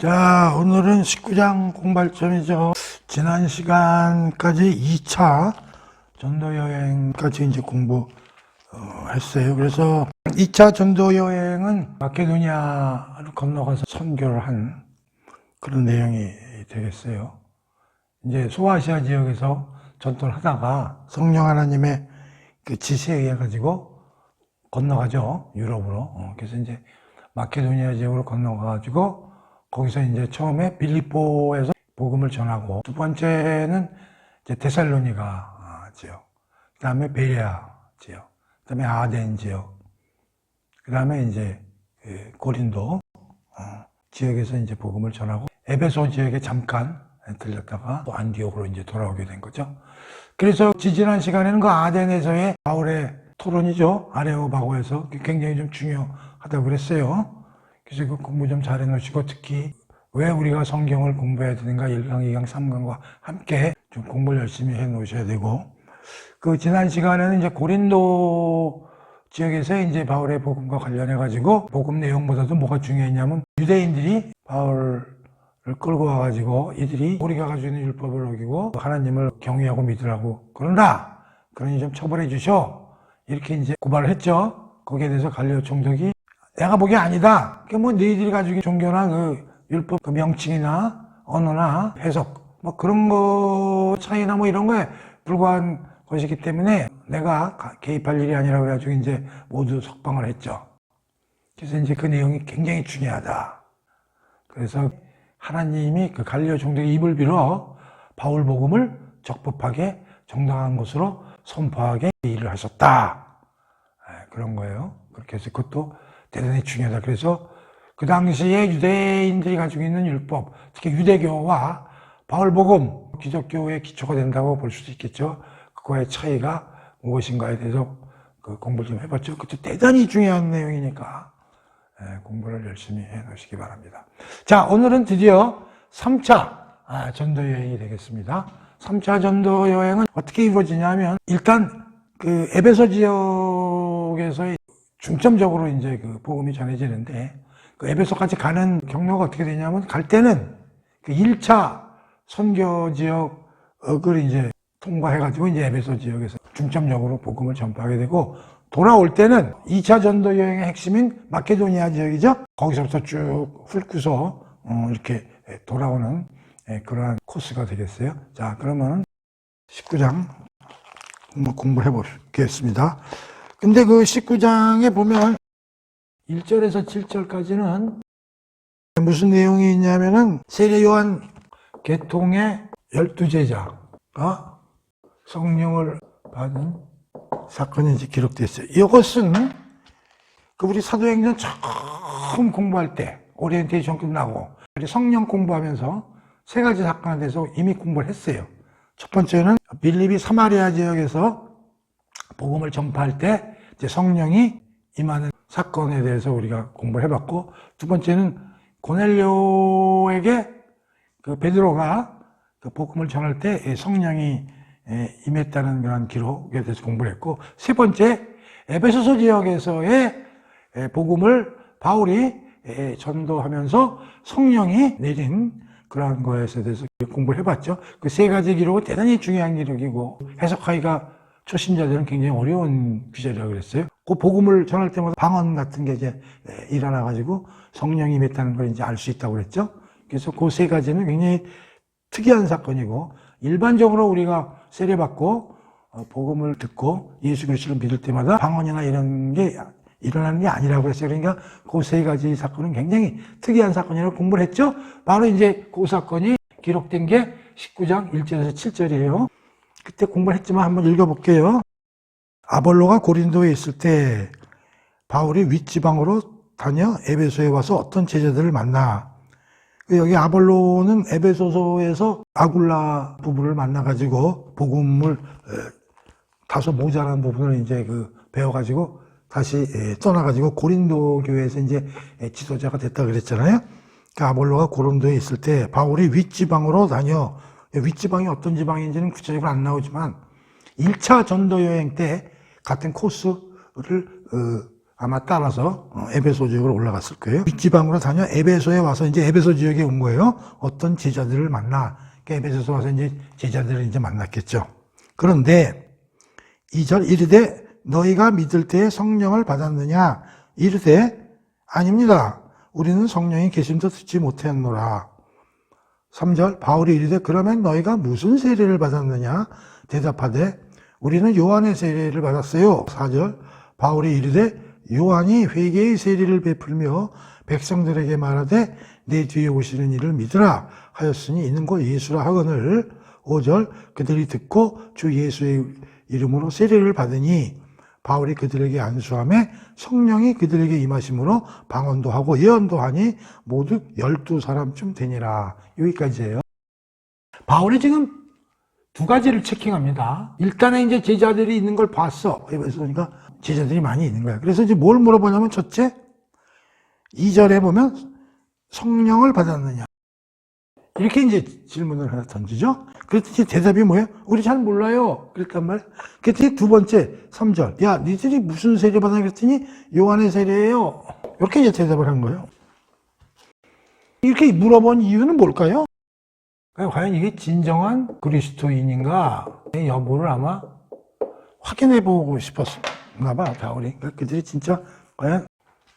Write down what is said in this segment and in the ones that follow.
자, 오늘은 19장 공발점이죠. 지난 시간까지 2차 전도 여행까지 이제 공부했어요. 그래서 2차 전도 여행은 마케도니아를 건너가서 선교를 한 그런 내용이 되겠어요. 이제 소아시아 지역에서 전도를 하다가 성령 하나님의 그 지시에 의해 가지고 건너가죠. 유럽으로. 그래서 이제 마케도니아 지역으로 건너가가지고 거기서 이제 처음에 빌립보에서 복음을 전하고, 두 번째는 이제 데살로니가 지역, 그 다음에 베레아 지역, 그 다음에 아덴 지역, 그 다음에 이제 고린도 지역에서 이제 복음을 전하고, 에베소 지역에 잠깐 들렸다가 또 안디옥으로 이제 돌아오게 된 거죠. 그래서 지지난 시간에는 그 아덴에서의 바울의 토론이죠. 아레오바고에서 굉장히 좀 중요하다고 그랬어요. 그래서 그 공부 좀 잘해 놓으시고, 특히 왜 우리가 성경을 공부해야 되는가 1강, 2강, 3강과 함께 좀 공부를 열심히 해 놓으셔야 되고, 그 지난 시간에는 이제 고린도 지역에서 이제 바울의 복음과 관련해 가지고 복음 내용보다도 뭐가 중요했냐면, 유대인들이 바울을 끌고 와 가지고 이들이 우리가 가지고 있는 율법을 어기고 하나님을 경외하고 믿으라고 그런다, 그러니 좀 처벌해 주셔, 이렇게 이제 고발을 했죠. 거기에 대해서 갈리오 총독이 내가 보기에 아니다. 그 뭐 너희들이 가지고 있는 종교나 그 율법 그 명칭이나 언어나 해석 뭐 그런 거 차이나 뭐 이런 거에 불과한 것이기 때문에 내가 개입할 일이 아니라 그래가지고 이제 모두 석방을 했죠. 그래서 이제 그 내용이 굉장히 중요하다. 그래서 하나님이 그 갈리오 총독의 입을 빌어 바울 복음을 적법하게 정당한 것으로 선포하게 일을 하셨다. 그런 거예요. 그렇게 해서 그것도 대단히 중요하다. 그래서 그 당시에 유대인들이 가지고 있는 율법, 특히 유대교와 바울복음, 기독교의 기초가 된다고 볼 수도 있겠죠. 그거의 차이가 무엇인가에 대해서 그 공부를 좀 해봤죠. 그것도 대단히 중요한 내용이니까 공부를 열심히 해 놓으시기 바랍니다. 자, 오늘은 드디어 3차 전도 여행이 되겠습니다. 3차 전도 여행은 어떻게 이루어지냐면, 일단 그 에베소 지역에서의 중점적으로 이제 그 복음이 전해지는데, 그 에베소까지 가는 경로가 어떻게 되냐면, 갈 때는 그 1차 선교 지역을 이제 통과해가지고 이제 에베소 지역에서 중점적으로 복음을 전파하게 되고, 돌아올 때는 2차 전도 여행의 핵심인 마케도니아 지역이죠. 거기서부터 쭉 훑고서 이렇게 돌아오는 그러한 코스가 되겠어요. 자, 그러면 19장 공부해 보겠습니다. 근데 그 19장에 보면 1절에서 7절까지는 무슨 내용이 있냐면은, 세례 요한 계통의 12제자가 성령을 받은 사건이 이제 기록되어 있어요. 이것은 그 우리 사도행전 처음 공부할 때, 오리엔테이션 끝나고 성령 공부하면서 세 가지 사건에 대해서 이미 공부를 했어요. 첫 번째는 빌립이 사마리아 지역에서 복음을 전파할 때 이제 성령이 임하는 사건에 대해서 우리가 공부를 해봤고, 두 번째는 고넬료에게 그 베드로가 그 복음을 전할 때 성령이 임했다는 그런 기록에 대해서 공부를 했고, 세 번째 에베소서 지역에서의 복음을 바울이 전도하면서 성령이 내린 그러한 거에 대해서 공부를 해봤죠. 그 세 가지 기록은 대단히 중요한 기록이고, 해석하기가 초신자들은 굉장히 어려운 구절이라고 그랬어요. 그 복음을 전할 때마다 방언 같은 게 이제 일어나가지고 성령이 임했다는 걸 이제 알 수 있다고 그랬죠. 그래서 그 세 가지는 굉장히 특이한 사건이고, 일반적으로 우리가 세례받고 복음을 듣고 예수 그리스도를 믿을 때마다 방언이나 이런 게 일어나는 게 아니라고 그랬어요. 그러니까 그 세 가지 사건은 굉장히 특이한 사건이라고 공부를 했죠. 바로 이제 그 사건이 기록된 게 19장 1절에서 7절이에요. 그때 공부를 했지만 한번 읽어볼게요. 아볼로가 고린도에 있을 때 바울이 윗지방으로 다녀 에베소에 와서 어떤 제자들을 만나. 여기 아볼로는 에베소서에서 아굴라 부부를 만나가지고 복음을 다소 모자란 부분을 이제 그 배워가지고 다시 떠나가지고 고린도 교회에서 이제 지도자가 됐다 그랬잖아요. 그러니까 아볼로가 고린도에 있을 때 바울이 윗지방으로 다녀. 윗지방이 어떤 지방인지는 구체적으로 안 나오지만 1차 전도 여행 때 같은 코스를 아마 따라서 에베소 지역으로 올라갔을 거예요. 윗지방으로 다녀 에베소에 와서 이제 에베소 지역에 온 거예요. 어떤 제자들을 만나. 그러니까 에베소에 와서 이제 제자들을 이제 만났겠죠. 그런데 2절 이르되 너희가 믿을 때에 성령을 받았느냐? 이르되 아닙니다. 우리는 성령이 계심도 듣지 못했노라. 3절 바울이 이르되 그러면 너희가 무슨 세례를 받았느냐? 대답하되 우리는 요한의 세례를 받았어요. 4절 바울이 이르되 요한이 회개의 세례를 베풀며 백성들에게 말하되 내 뒤에 오시는 이를 믿으라 하였으니 이는 곧 예수라 하거늘. 5절 그들이 듣고 주 예수의 이름으로 세례를 받으니 바울이 그들에게 안수하며 성령이 그들에게 임하심으로 방언도 하고 예언도 하니 모두 12사람쯤 되니라. 여기까지예요. 바울이 지금 두 가지를 체킹합니다. 일단은 이제 제자들이 있는 걸 봤어. 그러니까 제자들이 많이 있는 거야. 그래서 이제 뭘 물어보냐면 첫째 2절에 보면 성령을 받았느냐. 이렇게 이제 질문을 하나 던지죠. 그랬더니 대답이 뭐예요? 우리 잘 몰라요. 그랬단 말이에요. 그랬더니 두 번째 3절. 야, 니들이 무슨 세례 받았냐 그랬더니 요한의 세례예요. 이렇게 이제 대답을 한 거예요. 이렇게 물어본 이유는 뭘까요? 과연 이게 진정한 그리스도인인가 여부를 아마 확인해 보고 싶었나 봐, 바울이. 그러니까 그들이 진짜 과연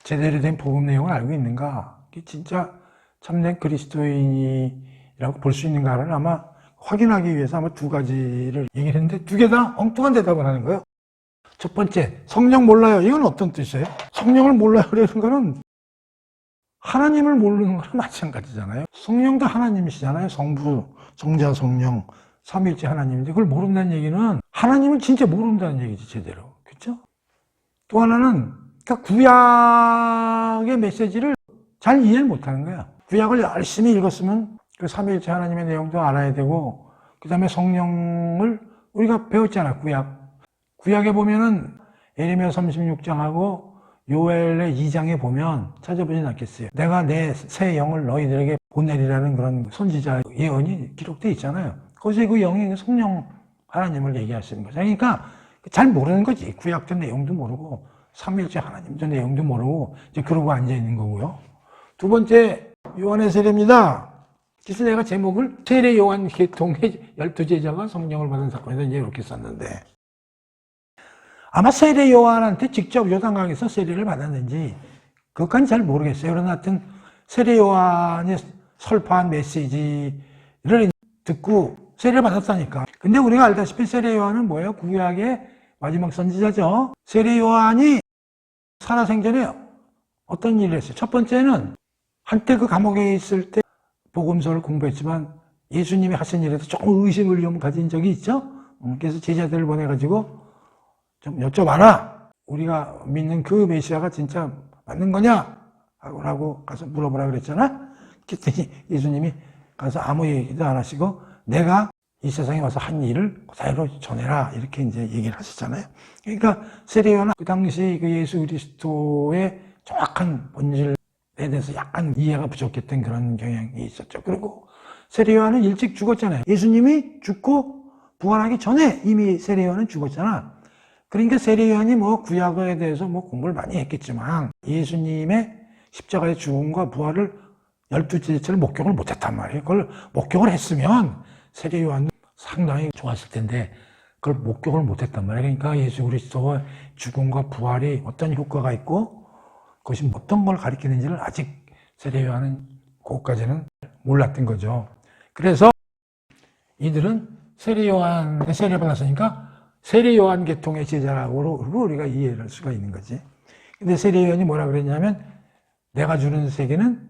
제대로 된 복음 내용을 알고 있는가, 이게 진짜 참된 그리스도인이라고 볼 수 있는가를 아마 확인하기 위해서 아마 두 가지를 얘기를 했는데 두 개 다 엉뚱한 대답을 하는 거예요. 첫 번째, 성령 몰라요. 이건 어떤 뜻이에요? 성령을 몰라요 그러는 거는 하나님을 모르는 거랑 마찬가지잖아요. 성령도 하나님이시잖아요. 성부, 성자, 성령, 삼위일체 하나님인데 그걸 모른다는 얘기는 하나님을 진짜 모른다는 얘기지, 제대로. 그렇죠? 또 하나는 그러니까 구약의 메시지를 잘 이해를 못하는 거야. 구약을 열심히 읽었으면 그 삼위일체 하나님의 내용도 알아야 되고, 그 다음에 성령을 우리가 배웠잖아, 구약. 구약에 보면은 예레미야 36장하고 요엘의 2장에 보면 찾아보진 않겠어요. 내가 내 새 영을 너희들에게 보내리라는 그런 선지자 예언이 기록되어 있잖아요. 거기서 그 영이 성령 하나님을 얘기하시는 거죠. 그러니까 잘 모르는 거지. 구약도 내용도 모르고 삼위일체 하나님도 내용도 모르고 이제 그러고 앉아 있는 거고요. 두 번째, 요한의 세례입니다. 그래서 내가 제목을 세례 요한 계통의 12제자가 성령을 받은 사건에서 이제 이렇게 썼는데, 아마 세례 요한한테 직접 요단강에서 세례를 받았는지 그것까지는 잘 모르겠어요. 그러나 하여튼 세례 요한이 설파한 메시지를 듣고 세례를 받았다니까. 근데 우리가 알다시피 세례 요한은 뭐예요? 구약의 마지막 선지자죠. 세례 요한이 살아생전에 어떤 일을 했어요? 첫 번째는 한때 그 감옥에 있을 때 복음서를 공부했지만 예수님이 하신 일에도 조금 의심을 좀 가진 적이 있죠. 그래서 제자들을 보내가지고 좀 여쭤봐라. 우리가 믿는 그 메시아가 진짜 맞는 거냐? 하고 가서 물어보라 그랬잖아. 그랬더니 예수님이 가서 아무 얘기도 안 하시고 내가 이 세상에 와서 한 일을 그대로 전해라. 이렇게 이제 얘기를 하셨잖아요. 그러니까 세례 요한은 그 당시 그 예수 그리스도의 정확한 본질에 대해서 약간 이해가 부족했던 그런 경향이 있었죠. 그리고 세례 요한은 일찍 죽었잖아요. 예수님이 죽고 부활하기 전에 이미 세례 요한은 죽었잖아. 그러니까 세례 요한이 뭐 구약에 대해서 뭐 공부를 많이 했겠지만 예수님의 십자가의 죽음과 부활을 12제자를 목격을 못했단 말이에요. 그걸 목격을 했으면 세례 요한은 상당히 좋았을 텐데 그걸 목격을 못했단 말이에요. 그러니까 예수 그리스도의 죽음과 부활이 어떤 효과가 있고 그것이 어떤 걸 가리키는지를 아직 세례 요한은 그것까지는 몰랐던 거죠. 그래서 이들은 세례 요한의 세례를 받았으니까 세례 요한 계통의 제자라고 우리가 이해를 할 수가 있는 거지. 근데 세례 요한이 뭐라 그랬냐면 내가 주는 세계는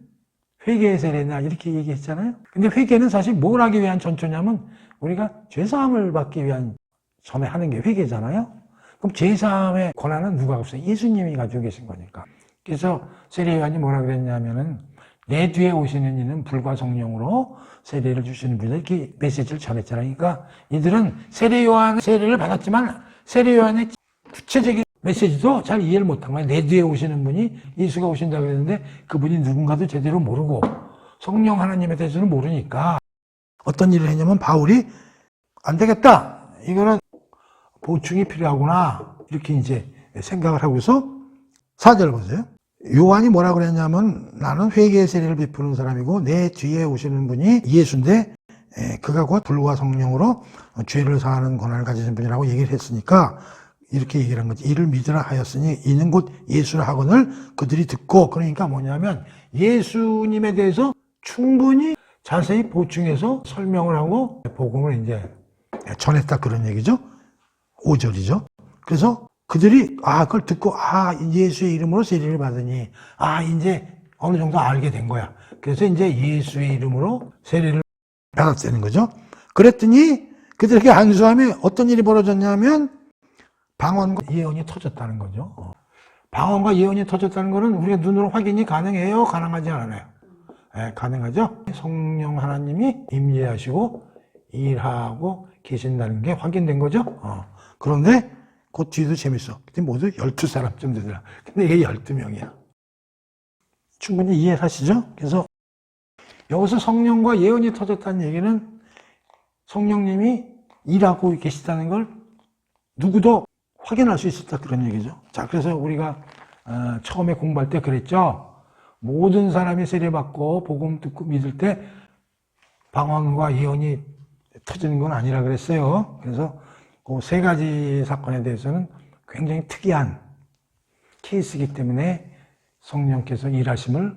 회개의 세례냐 이렇게 얘기했잖아요. 근데 회개는 사실 뭘 하기 위한 전초냐면 우리가 죄사함을 받기 위한 전에 하는 게 회개잖아요. 그럼 죄사함의 권한은 누가 없어요? 예수님이 가지고 계신 거니까. 그래서 세례 요한이 뭐라 그랬냐면은 내 뒤에 오시는 이는 불과 성령으로 세례를 주시는 분이 이렇게 메시지를 전했잖아요. 그러니까 이들은 세례 요한 세례를 받았지만 세례 요한의 구체적인 메시지도 잘 이해를 못한 거예요. 내 뒤에 오시는 분이 예수가 오신다고 그랬는데 그분이 누군가도 제대로 모르고 성령 하나님에 대해서는 모르니까 어떤 일을 했냐면 바울이 안 되겠다. 이거는 보충이 필요하구나. 이렇게 이제 생각을 하고서 4절 보세요. 요한이 뭐라 그랬냐면 나는 회개의 세례를 베푸는 사람이고 내 뒤에 오시는 분이 예수인데 그가 곧 불과 성령으로 죄를 사하는 권한을 가지신 분이라고 얘기를 했으니까 이렇게 얘기를 한 거지. 이를 믿으라 하였으니 이는 곧 예수라 하거늘 그들이 듣고, 그러니까 뭐냐면 예수님에 대해서 충분히 자세히 보충해서 설명을 하고 복음을 이제 전했다, 그런 얘기죠. 5절이죠. 그래서 그들이 그걸 듣고 예수의 이름으로 세례를 받으니 이제 어느 정도 알게 된 거야. 그래서 이제 예수의 이름으로 세례를 받았다는 거죠. 그랬더니 그들에게 안수함에 어떤 일이 벌어졌냐면 방언과 예언이 터졌다는 거죠. 방언과 예언이 터졌다는 거는 우리가 눈으로 확인이 가능해요? 가능하지 않아요? 네, 가능하죠? 성령 하나님이 임재하시고 일하고 계신다는 게 확인된 거죠. 그런데 그 뒤도 재밌어. 그때 모두 12사람쯤 되더라. 근데 이게 12명이야. 충분히 이해하시죠? 그래서 여기서 성령과 예언이 터졌다는 얘기는 성령님이 일하고 계시다는 걸 누구도 확인할 수 있었다, 그런 얘기죠. 자, 그래서 우리가 처음에 공부할 때 그랬죠. 모든 사람이 세례받고 복음 듣고 믿을 때 방언과 예언이 터지는 건 아니라 그랬어요. 그래서 그 세 가지 사건에 대해서는 굉장히 특이한 케이스이기 때문에 성령께서 일하심을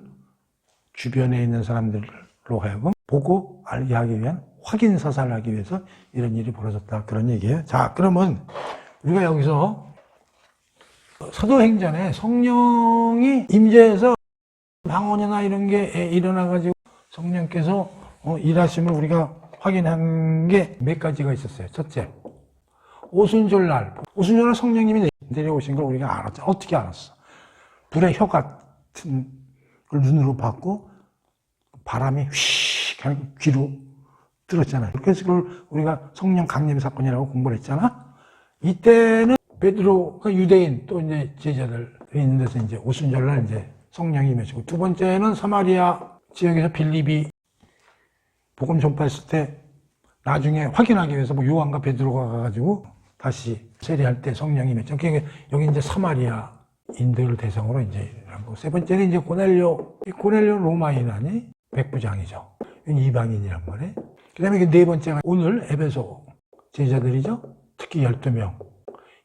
주변에 있는 사람들로 하여금 보고 알게 하기 위한 확인 사살을 하기 위해서 이런 일이 벌어졌다, 그런 얘기예요. 자, 그러면 우리가 여기서 사도행전에 성령이 임재해서 방언이나 이런 게 일어나가지고 성령께서 일하심을 우리가 확인한 게 몇 가지가 있었어요. 첫째, 오순절날 성령님이 내려오신 걸 우리가 알았죠. 어떻게 알았어? 불의 혀 같은 걸 눈으로 봤고 바람이 휘익 하는 귀로 들었잖아요. 그래서 그걸 우리가 성령 강림 사건이라고 공부를 했잖아. 이때는 베드로가 유대인 또 이제 제자들이 있는 데서 이제 오순절날 이제 성령이 임하시고, 두 번째는 사마리아 지역에서 빌립이 복음 전파했을 때 나중에 확인하기 위해서 요한과 베드로가 가가지고 다시 세례할 때 성령이 임했죠. 그러니까 여기 이제 사마리아인들을 대상으로 이제 하고, 세 번째는 이제 고넬료 로마인 아니 백부장이죠. 이방인이란 말이에요. 그 다음에 네 번째가 오늘 에베소 제자들이죠. 특히 12명.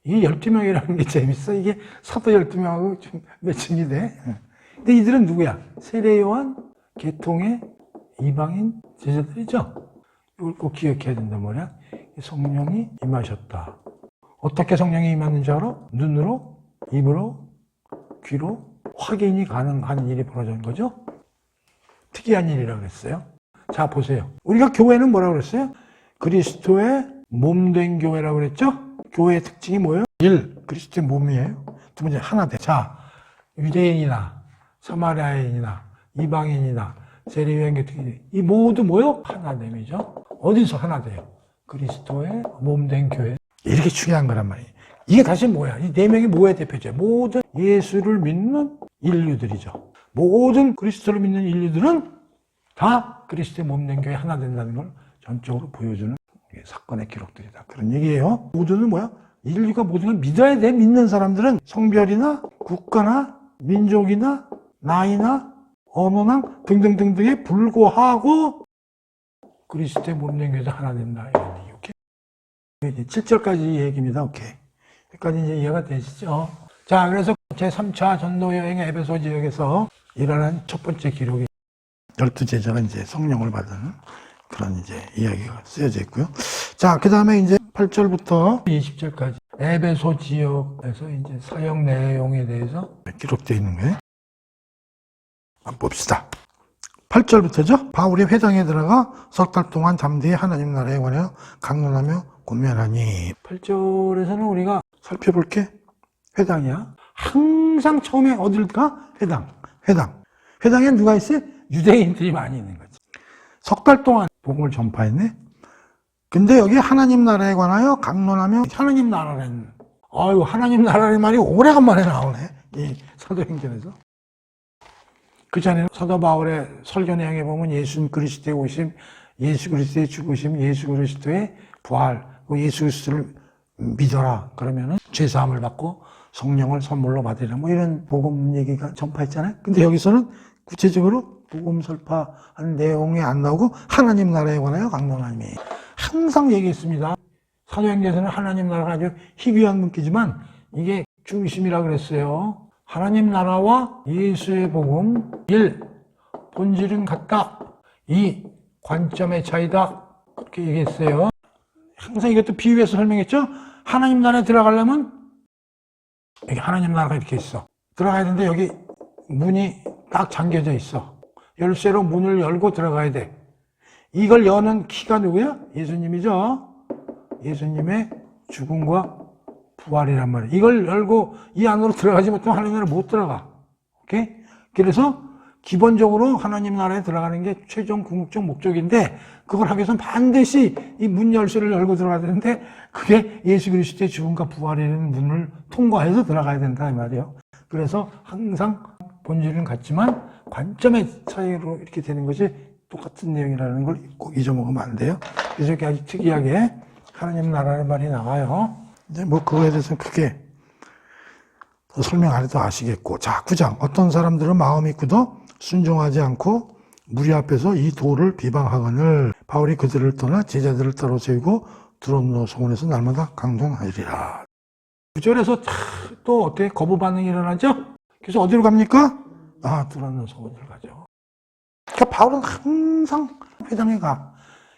이 12명이라는 게 재밌어. 이게 사도 12명하고 좀 매칭이 돼. 근데 이들은 누구야? 세례요한, 계통의 이방인 제자들이죠. 이걸 꼭 기억해야 된단 말이야. 성령이 임하셨다. 어떻게 성령이 임하는지 알아? 눈으로, 입으로, 귀로 확인이 가능한 일이 벌어진 거죠. 특이한 일이라고 그랬어요. 자, 보세요. 우리가 교회는 뭐라고 그랬어요? 그리스도의 몸된 교회라고 그랬죠? 교회의 특징이 뭐예요? 1. 그리스도의 몸이에요. 두 번째, 하나 돼. 자, 유대인이나 사마리아인이나 이방인이나 세례요한 같은 이 모두 뭐요? 하나됨이죠. 어디서 하나 돼요? 그리스도의 몸된 교회. 이렇게 중요한 거란 말이에요. 이게 다시 뭐야? 이 네 명이 뭐의 대표죠? 모든 예수를 믿는 인류들이죠. 모든 그리스도를 믿는 인류들은 다 그리스도의 몸된 교회 하나 된다는 걸 전적으로 보여주는 사건의 기록들이다, 그런 얘기예요. 모두는 뭐야? 인류가 모두가 믿어야 돼. 믿는 사람들은 성별이나 국가나 민족이나 나이나 언어나 등등등등에 불구하고 그리스도의 몸된 교회에서 하나 된다, 이런 얘기. 오케이? 7절까지 얘기입니다. 오케이. 여기까지 이제 이해가 되시죠? 자, 그래서 제3차 전도 여행의 에베소 지역에서 일어난 첫 번째 기록이 12제자가 이제 성령을 받은 그런 이제 이야기가 쓰여져 있고요. 자, 그 다음에 이제 8절부터 20절까지 에베소 지역에서 이제 사역 내용에 대해서 기록되어 있는 거예요. 한번 봅시다. 8절부터죠. 바울이 회당에 들어가 석 달 동안 잠대히 하나님 나라에 관하여 강론하며 권면하니. 8절에서는 우리가 살펴볼 게 회당이야. 항상 처음에 어딜 가? 회당에 누가 있어요? 유대인들이 많이 있는 거지. 석 달 동안 복음을 전파했네. 근데 여기 하나님 나라에 관하여 강론하며, 하나님 나라라는, 하나님 나라라는 말이 오래간만에 나오네, 이 사도행전에서. 그 전에 사도 바울의 설교 내용에 보면 예수 그리스도의 오심, 예수 그리스도의 죽으심, 예수 그리스도의 부활, 예수 그리스도를 믿어라. 그러면은 죄사함을 받고 성령을 선물로 받으리라. 뭐 이런 복음 얘기가 전파했잖아요. 근데 여기서는 구체적으로 복음 설파하는 내용이 안 나오고 하나님 나라에 관하여 강론하님이 항상 얘기했습니다. 사도행전에서는 하나님 나라가 아주 희귀한 문기지만 이게 중심이라 그랬어요. 하나님 나라와 예수의 복음 1. 본질은 같다. 2. 관점의 차이다. 그렇게 얘기했어요. 항상 이것도 비유해서 설명했죠. 하나님 나라에 들어가려면 여기 하나님 나라가 이렇게 있어. 들어가야 되는데 여기 문이 딱 잠겨져 있어. 열쇠로 문을 열고 들어가야 돼. 이걸 여는 키가 누구야? 예수님이죠. 예수님의 죽음과 부활이란 말이에요. 이걸 열고 이 안으로 들어가지 못하면 하나님 나라에 못 들어가. 오케이? 그래서 기본적으로 하나님 나라에 들어가는 게 최종 궁극적 목적인데 그걸 하기 위해서는 반드시 이 문 열쇠를 열고 들어가야 되는데 그게 예수 그리스도의 죽음과 부활이라는 문을 통과해서 들어가야 된다 이 말이에요. 그래서 항상 본질은 같지만 관점의 차이로 이렇게 되는 것이 똑같은 내용이라는 걸 꼭 잊어먹으면 안 돼요. 그래서 이렇게 아주 특이하게 하나님 나라의 말이 나와요. 이제 뭐 그거에 대해서는 크게 설명 안 해도 아시겠고. 자, 9장. 어떤 사람들은 마음이 굳어 순종하지 않고 무리 앞에서 이 도를 비방하거늘 바울이 그들을 떠나 제자들을 따로 세우고 두로노 소원에서 날마다 강론하리라. 9절에서 또 어떻게 거부 반응이 일어나죠? 그래서 어디로 갑니까? 두로노 소원을 가죠. 그러니까 바울은 항상 회당에 가.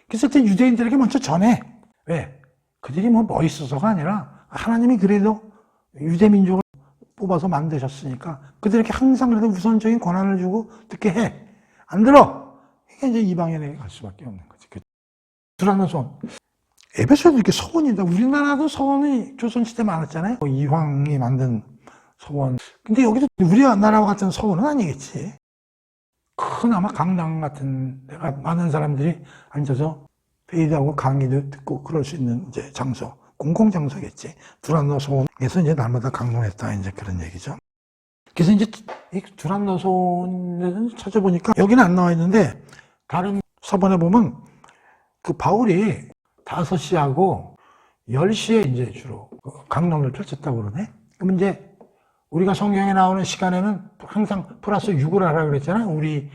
그래서 일단 유대인들에게 먼저 전해. 왜? 그들이 뭐 멋있어서가 아니라 하나님이 그래도 유대 민족을 뽑아서 만드셨으니까 그들에게 항상 그래도 우선적인 권한을 주고 듣게 해. 안 들어. 이게 이제 이방인에게 갈 수밖에 없는 거지. 두로노 소원. 에베소에도 이렇게 서원이다. 우리나라도 서원이 조선시대 많았잖아요. 이황이 만든 서원. 근데 여기도 우리나라와 같은 서원은 아니겠지. 큰 아마 강당 같은 데가 많은 사람들이 앉아서 회의하고 강의도 듣고 그럴 수 있는 이제 장소. 공공장소겠지. 두로노 소원에서 이제 날마다 강론했다. 이제 그런 얘기죠. 그래서 이제 이 두로노 소원을 찾아보니까 여기는 안 나와 있는데 다른 서본에 보면 그 바울이 5시하고 10시에 이제 주로 강론을 펼쳤다고 그러네. 그럼 이제 우리가 성경에 나오는 시간에는 항상 플러스 6을 하라 그랬잖아요. 우리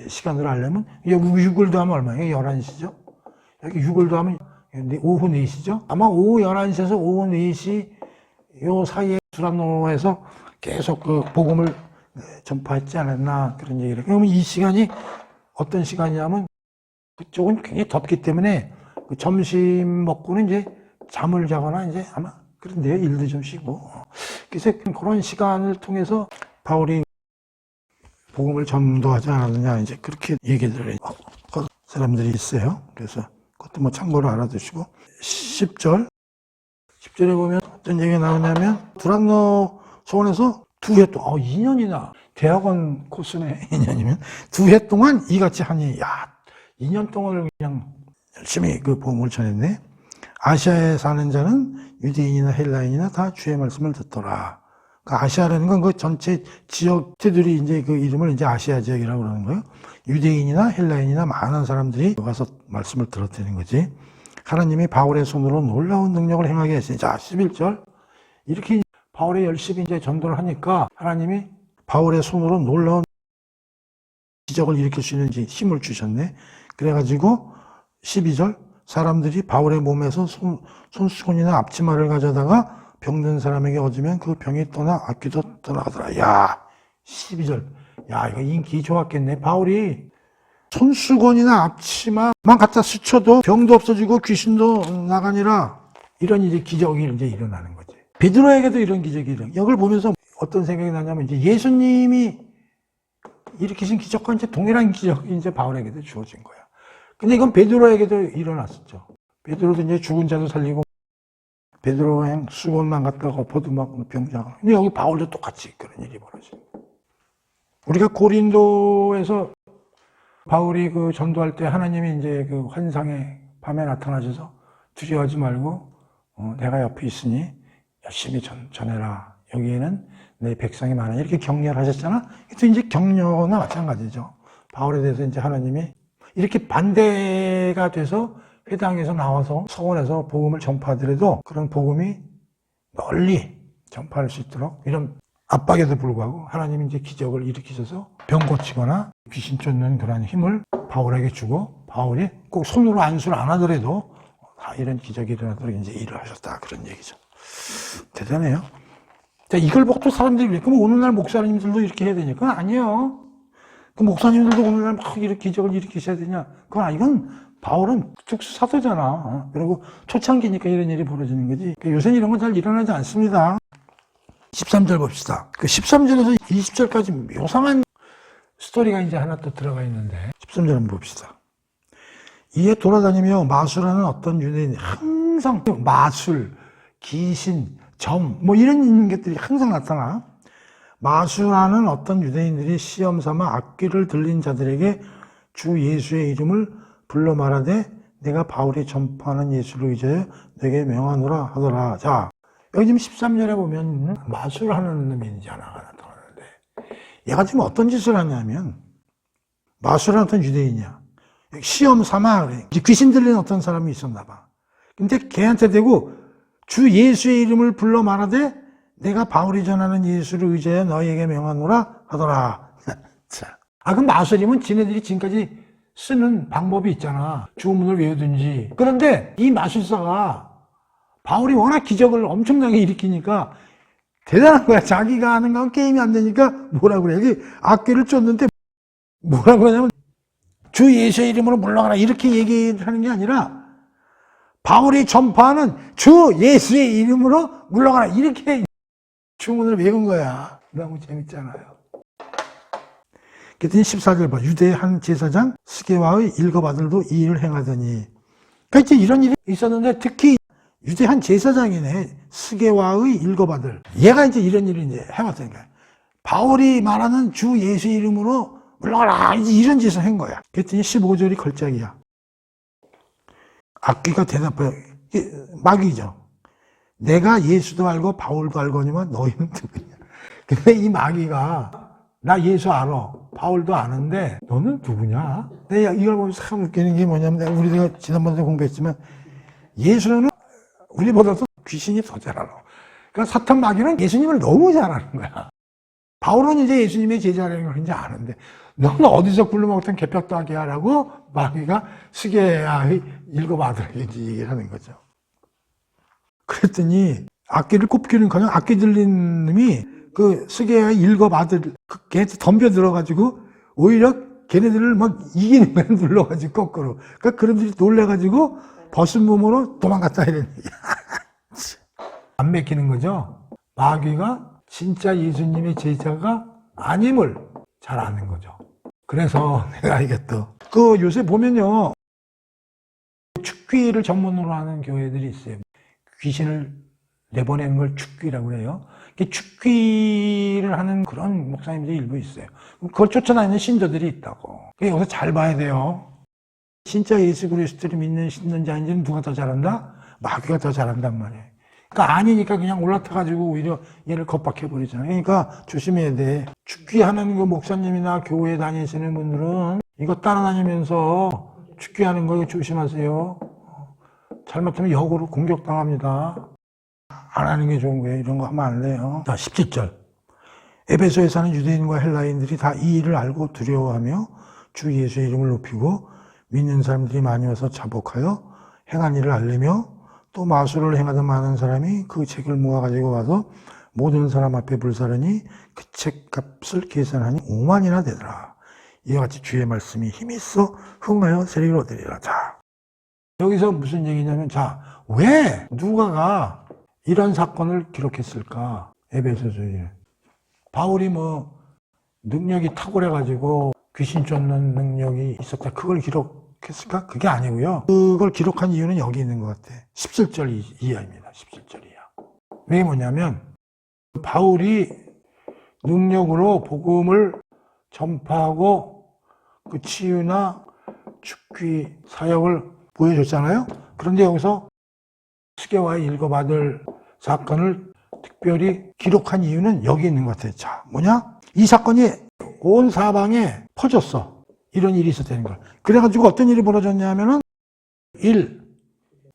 시간으로 하려면. 여기 6을 더하면 얼마예요? 11시죠? 여기 6을 더하면 오후 4시죠? 아마 오후 11시에서 오후 4시 요 사이에 두로노에서 계속 그 복음을 전파했지 않았나 그런 얘기를. 그러면 이 시간이 어떤 시간이냐면 그쪽은 굉장히 덥기 때문에 그 점심 먹고는 이제 잠을 자거나 이제 아마 그런데요. 일도 좀 쉬고. 그래서 그런 시간을 통해서 바울이 복음을 전도하지 않았느냐 이제 그렇게 얘기들을 사람들이 있어요. 그래서 그것도 뭐 참고로 알아두시고 10절에 보면 어떤 얘기가 나오냐면 두로노 소원에서 2해 동안 2년이나 대학원 코스네 2년이면 2해 동안 이같이 하니 2년 동안을 그냥 열심히 그 복음을 전했네. 아시아에 사는 자는 유대인이나 헬라인이나 다 주의 말씀을 듣더라. 그 아시아라는 건 그 전체 지역들이 이제 그 이름을 이제 아시아 지역이라고 그러는 거예요. 유대인이나 헬라인이나 많은 사람들이 와서 말씀을 들었다는 거지. 하나님이 바울의 손으로 놀라운 능력을 행하게 했으니. 자, 11절. 이렇게 바울이 열심히 이제 전도를 하니까 하나님이 바울의 손으로 놀라운 기적을 일으킬 수 있는 힘을 주셨네. 그래가지고 12절. 사람들이 바울의 몸에서 손수건이나 앞치마를 가져다가 병든 사람에게 얻으면 그 병이 떠나 악귀도 떠나가더라. 12절. 이거 인기 좋았겠네. 바울이 손수건이나 앞치마만 갖다 스쳐도 병도 없어지고 귀신도 나가니라. 이런 이제 기적이 이제 일어나는 거지. 베드로에게도 이런 기적이 일어나. 이걸 보면서 어떤 생각이 나냐면 이제 예수님이 일으키신 기적과 이제 동일한 기적이 이제 바울에게도 주어진 거야. 근데 이건 베드로에게도 일어났었죠. 베드로도 이제 죽은 자도 살리고, 베드로행 수건만 갖다가 엎어도 막 병자가. 근데 여기 바울도 똑같이 그런 일이 벌어진 거예요. 우리가 고린도에서 바울이 그 전도할 때 하나님이 이제 그 환상에 밤에 나타나셔서 두려워하지 말고, 내가 옆에 있으니 열심히 전해라. 여기에는 내 백성이 많아. 이렇게 격려를 하셨잖아? 또 이제 격려나 마찬가지죠. 바울에 대해서 이제 하나님이 이렇게 반대가 돼서 회당에서 나와서 서원에서 복음을 전파하더라도 그런 복음이 널리 전파할 수 있도록 이런 압박에도 불구하고 하나님이 이제 기적을 일으키셔서 병 고치거나 귀신 쫓는 그런 힘을 바울에게 주고 바울이 꼭 손으로 안수를 안 하더라도 다 이런 기적이 일어나도록 이제 일을 하셨다. 그런 얘기죠. 대단해요. 자, 이걸 보고 또 사람들이 그래. 그럼 오늘날 목사님들도 이렇게 해야 되냐? 그건 아니에요. 그 목사님들도 오늘날 막 이렇게 기적을 일으키셔야 되냐? 그건 이건 바울은 특수 사도잖아. 그리고 초창기니까 이런 일이 벌어지는 거지. 요새는 이런 건 잘 일어나지 않습니다. 13절 봅시다. 그 13절에서 20절까지 요상한 스토리가 이제 하나 또 들어가 있는데 13절 한번 봅시다. 이에 돌아다니며 마술하는 어떤 유대인이 항상 마술, 귀신, 점, 뭐 이런 것들이 항상 나타나. 마술하는 어떤 유대인들이 시험 삼아 악귀를 들린 자들에게 주 예수의 이름을 불러 말하되 내가 바울이 전파하는 예수를 의지하여 내게 명하노라 하더라. 자, 여기 지금 13절에 보면 마술하는 놈이 이제 하나가 나타나는데 얘가 지금 어떤 짓을 하냐면 마술하는 어떤 유대인이야. 시험 삼아 그래. 귀신 들린 어떤 사람이 있었나 봐. 근데 걔한테 대고 주 예수의 이름을 불러 말하되 내가 바울이 전하는 예수를 의지하여 너희에게 명하노라 하더라. 자, 그럼 마술이면 지네들이 지금까지 쓰는 방법이 있잖아. 주문을 외우든지. 그런데 이 마술사가 바울이 워낙 기적을 엄청나게 일으키니까 대단한 거야. 자기가 하는 건 게임이 안 되니까 뭐라고 그래. 여기 악기를 쫓는데 뭐라고 하냐면 주 예수의 이름으로 물러가라 이렇게 얘기를 하는 게 아니라 바울이 전파하는 주 예수의 이름으로 물러가라 이렇게 주문을 외운 거야. 너무 재밌잖아요. 그랬더니 14절 봐. 유대의 한 제사장 스게와의 일곱 아들도 이 일을 행하더니. 그러니까 이제 이런 일이 있었는데 특히 유대 한 제사장이네. 스게와의 일곱 아들. 얘가 이제 이런 일을 이제 해왔다니까. 바울이 말하는 주 예수의 이름으로 물러가라. 이제 이런 짓을 한 거야. 그랬더니 15절이 걸작이야. 악귀가 대답해. 마귀죠. 내가 예수도 알고 바울도 알거니와 너희는 누구냐. 근데 이 마귀가 나 예수 알아. 바울도 아는데 너는 누구냐? 내가 이걸 보면서 참 웃기는 게 뭐냐면 우리가 지난번에 공부했지만 예수는 우리보다도 귀신이 더 잘 알아. 그러니까 사탄 마귀는 예수님을 너무 잘 아는 거야. 바울은 이제 예수님의 제자라는 걸 이제 아는데 너는 어디서 굴러먹었던 개벽도 하게 하라고 마귀가 스게야의 일곱 아들에게 이제 얘기를 하는 거죠. 그랬더니 악기를 꼽기는커녕 악기 들린 놈이 그 스게야의 일곱 아들 걔한테 덤벼 들어가지고 오히려 걔네들을 막 이기는 거야. 눌러가지고 거꾸로. 그러니까 그런들이 놀래가지고 벗은 몸으로 도망갔다 이런 얘기야. 안 맥히는 거죠. 마귀가 진짜 예수님의 제자가 아님을 잘 아는 거죠. 그래서 내가 알겠다. 그 요새 보면요 축귀를 전문으로 하는 교회들이 있어요. 귀신을 내보내는 걸 축귀라고 해요. 축귀를 하는 그런 목사님들이 일부 있어요. 그걸 쫓아다니는 신도들이 있다고. 여기서 잘 봐야 돼요. 진짜 예수 그리스도를 믿는 신는지 아닌지는 누가 더 잘한다? 마귀가 더 잘한단 말이에요. 그러니까 아니니까 그냥 올라타가지고 오히려 얘를 겁박해버리잖아요. 그러니까 조심해야 돼. 축귀하는 그 목사님이나 교회 다니시는 분들은 이거 따라다니면서 축귀하는 거 조심하세요. 잘못하면 역으로 공격당합니다. 안 하는 게 좋은 거예요. 이런 거 하면 안 돼요. 자, 17절. 에베소에 사는 유대인과 헬라인들이 다 이 일을 알고 두려워하며 주 예수의 이름을 높이고 믿는 사람들이 많이 와서 자복하여 행한 일을 알리며 또 마술을 행하던 많은 사람이 그 책을 모아가지고 와서 모든 사람 앞에 불사르니 그 책값을 계산하니 5만이나 되더라. 이와 같이 주의 말씀이 힘이 있어 흥하여 세리를 얻으리라. 자, 여기서 무슨 얘기냐면 자, 왜 누가가 이런 사건을 기록했을까? 에베소서에 바울이 뭐 능력이 탁월해가지고 귀신 쫓는 능력이 있었다. 그걸 기록했을까? 그게 아니고요. 그걸 기록한 이유는 여기 있는 것 같아. 17절 이하입니다. 17절 이하. 왜 뭐냐면 바울이 능력으로 복음을 전파하고 그 치유나 축귀 사역을 보여줬잖아요. 그런데 여기서 스게와의 일곱 아들 사건을 특별히 기록한 이유는 여기 있는 것 같아요. 자, 뭐냐? 이 사건이 온 사방에 퍼졌어. 이런 일이 있었다는 걸. 그래가지고 어떤 일이 벌어졌냐면은 1.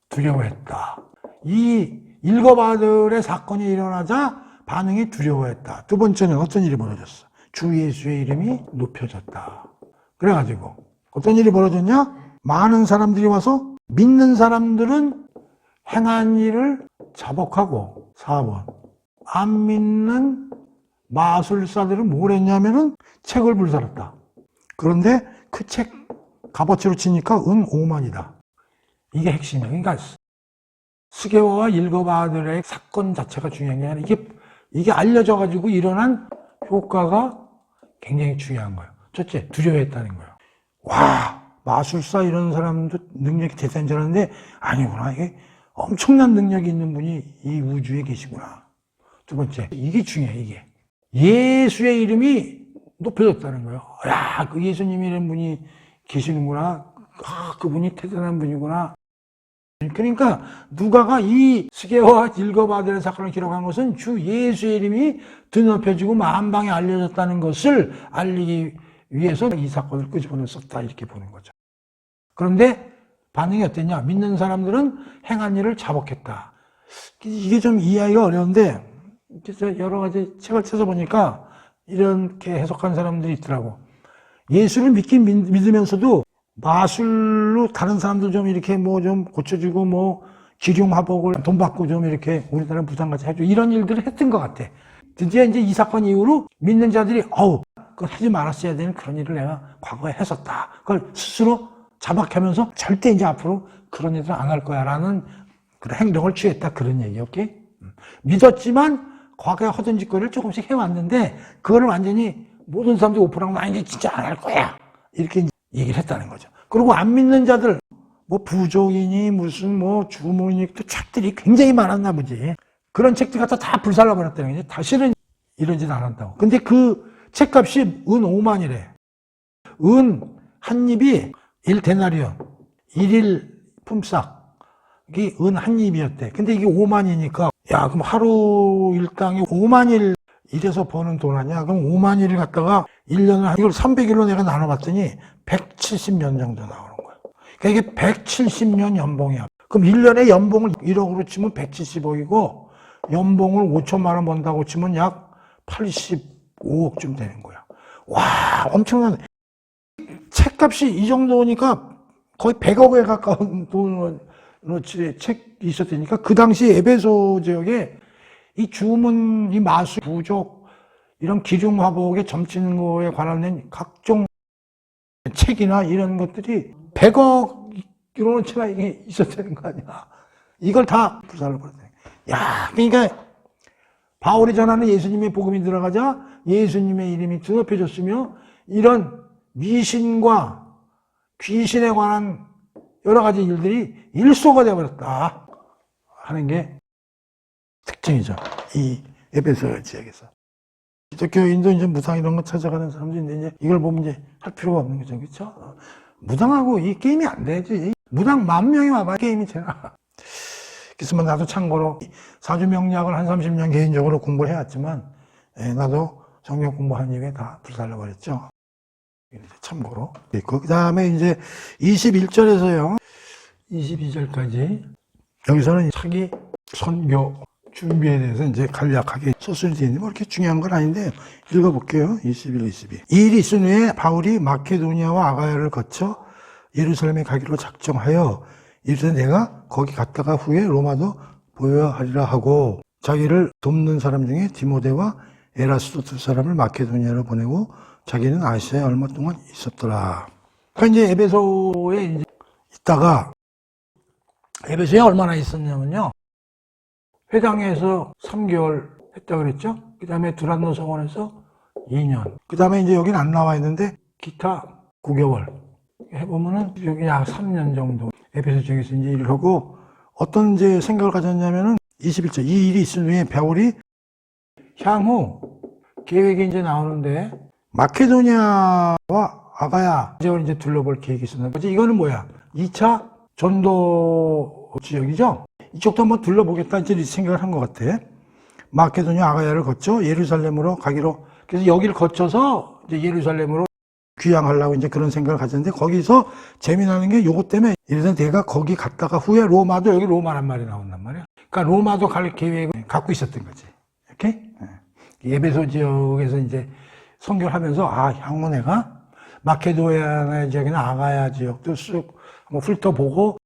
두려워했다. 이 일곱 아들의 사건이 일어나자 반응이 두려워했다. 두 번째는 어떤 일이 벌어졌어? 주 예수의 이름이 높여졌다. 그래가지고 어떤 일이 벌어졌냐? 많은 사람들이 와서 믿는 사람들은 행한 일을 자복하고 4번 안 믿는 마술사들은 뭘 했냐면은 책을 불살았다. 그런데 그 책 값어치로 치니까 은 5만이다. 이게 핵심이야. 그러니까 스게와와 일거바들의 사건 자체가 중요한 게 아니라 이게 알려져가지고 일어난 효과가 굉장히 중요한 거예요. 첫째, 두려워했다는 거예요. 와, 마술사 이런 사람도 능력이 대단한 줄 알았는데 아니구나. 이게 엄청난 능력이 있는 분이 이 우주에 계시구나. 두 번째, 이게 중요해. 이게 예수의 이름이 높여졌다는 거예요. 야, 그 예수님이라는 분이 계시는구나. 아, 그분이 대단한 분이구나. 그러니까 누가가 이 스게와 일거바들의 사건을 기록한 것은 주 예수의 이름이 드높여지고 만방에 알려졌다는 것을 알리기 위해서 이 사건을 끄집어내 썼다 이렇게 보는 거죠. 그런데 반응이 어땠냐? 믿는 사람들은 행한 일을 자복했다. 이게 좀 이해하기가 어려운데 그래서 여러 가지 책을 찾아보니까 이렇게 해석한 사람들이 있더라고. 예수를 믿으면서도 마술로 다른 사람들 좀 이렇게 뭐 좀 고쳐주고 뭐 기륭화복을 돈 받고 좀 이렇게 우리나라 부산같이 해주고 이런 일들을 했던 것 같아. 드디어 이제 이 사건 이후로 믿는 자들이 그걸 하지 말았어야 되는 그런 일을 내가 과거에 했었다. 그걸 스스로 자박하면서 절대 이제 앞으로 그런 일을 안 할 거야 라는 그런 행동을 취했다. 그런 얘기, 오케이? 믿었지만 과거에 하던 짓거리를 조금씩 해왔는데 그거를 완전히 모든 사람들이 오픈하고 나 이제 진짜 안 할 거야. 이렇게 얘기를 했다는 거죠. 그리고 안 믿는 자들, 뭐 부족이니 무슨 뭐 주문이 또 책들이 굉장히 많았나 보지. 그런 책들 갖다 다 불살라버렸다는 거지. 다시는 이런 짓 안 한다고. 근데 그 책값이 은 5만이래. 은 한 입이 1데나리온, 1일 품삯. 이게 은 한 입이었대. 근데 이게 5만이니까 야, 그럼 하루 일당이 5만 일 일해서 버는 돈 아니야? 그럼 5만 일을 갖다가 1년을, 이걸 300일로 내가 나눠봤더니 170년 정도 나오는 거야. 그러니까 이게 170년 연봉이야. 그럼 1년에 연봉을 1억으로 치면 170억이고, 연봉을 5천만 원 번다고 치면 약 85억쯤 되는 거야. 와, 엄청난. 책값이 이 정도니까 거의 100억에 가까운 돈을 책이 있었다니까 그 당시 에베소 지역에 이 주문, 이 마술, 부족, 이런 기륭화복에 점치는 거에 관한 각종 책이나 이런 것들이 100억으로치나 이게 있었다는 거 아니야. 이걸 다 불살로 버렸네. 야, 그러니까 바울이 전하는 예수님의 복음이 들어가자 예수님의 이름이 드높여졌으며 이런 미신과 귀신에 관한 여러 가지 일들이 일소가 되어버렸다 하는 게 특징이죠. 이 에베소 지역에서. 기독교인도 이제 무당 이런 거 찾아가는 사람들인데 이제 이걸 보면 이제 할 필요가 없는 거죠. 그렇죠? 무당하고 이 게임이 안 되지. 무당 10,000명이 와봐 게임이 되나. 그래서 나도 참고로 사주명리학을 한 30년 개인적으로 공부를 해왔지만 나도 성경 공부한 이후에 다 불살라버렸죠. 참고로. 그 다음에 이제 21절에서요. 22절까지 여기서는 차기 선교 준비에 대해서 이제 간략하게 소설이 되어 있는데 뭐 이렇게 중요한 건 아닌데 읽어볼게요. 21, 22. 이 일이 있은 후에 바울이 마케도니아와 아가야를 거쳐 예루살렘에 가기로 작정하여 이르되 내가 거기 갔다가 후에 로마도 보여야 하리라 하고 자기를 돕는 사람 중에 디모데와 에라스도 두 사람을 마케도니아로 보내고 자기는 아시아에 얼마 동안 있었더라. 그러니까 이제 에베소에 이제 있다가 에베소에 얼마나 있었냐면요. 회당에서 3개월 했다 그랬죠. 그 다음에 두란노 성원에서 2년. 그 다음에 이제 여기는 안 나와 있는데 기타 9개월. 해보면은 여기 약 3년 정도 에베소 지역에서 이제 일을 하고 어떤 이제 생각을 가졌냐면은 21절. 이 일이 있은 후에 바울이 향후 계획이 이제 나오는데 마케도니아와 아가야 지역을 이제 둘러볼 계획이 있었는데 이거는 뭐야? 2차 전도 지역이죠? 이쪽도 한번 둘러보겠다 이제 생각을 한 것 같아. 마케도니아 아가야를 거쳐 예루살렘으로 가기로 그래서 여기를 거쳐서 이제 예루살렘으로 귀향하려고 이제 그런 생각을 가졌는데 거기서 재미나는 게 요것 때문에 이래서 내가 거기 갔다가 후에 로마도 여기 로마란 말이 나온단 말이야. 그러니까 로마도 갈 계획을 갖고 있었던 거지. 오케이? 에베소 지역에서 이제 선교를 하면서, 향후 내가 마케도니아 지역이나 아가야 지역도 쑥 한번 훑어보고,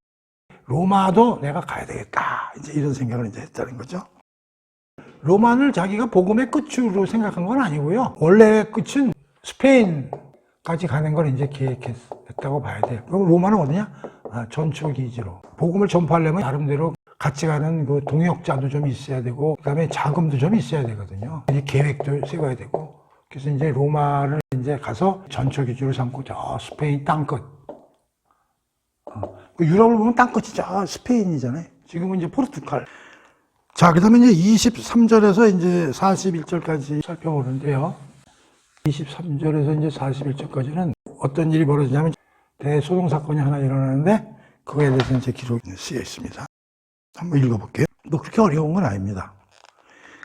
로마도 내가 가야 되겠다. 이제 이런 생각을 이제 했다는 거죠. 로마를 자기가 복음의 끝으로 생각한 건 아니고요. 원래 끝은 스페인까지 가는 걸 이제 계획했다고 봐야 돼요. 그럼 로마는 어디냐? 전초기지로. 복음을 전파하려면 나름대로 같이 가는 그 동역자도 좀 있어야 되고, 그 다음에 자금도 좀 있어야 되거든요. 이제 계획도 세워야 되고. 그래서 이제 로마를 이제 가서 전초기지로 삼고, 저 스페인 땅끝. 유럽을 보면 땅끝이 저 스페인이잖아요. 지금은 이제 포르투갈. 자, 그 다음에 이제 23절에서 이제 41절까지 살펴보는데요. 23절에서 이제 41절까지는 어떤 일이 벌어지냐면 대소동 사건이 하나 일어나는데 그거에 대해서 이제 기록이 쓰여 있습니다. 한번 읽어볼게요. 뭐 그렇게 어려운 건 아닙니다.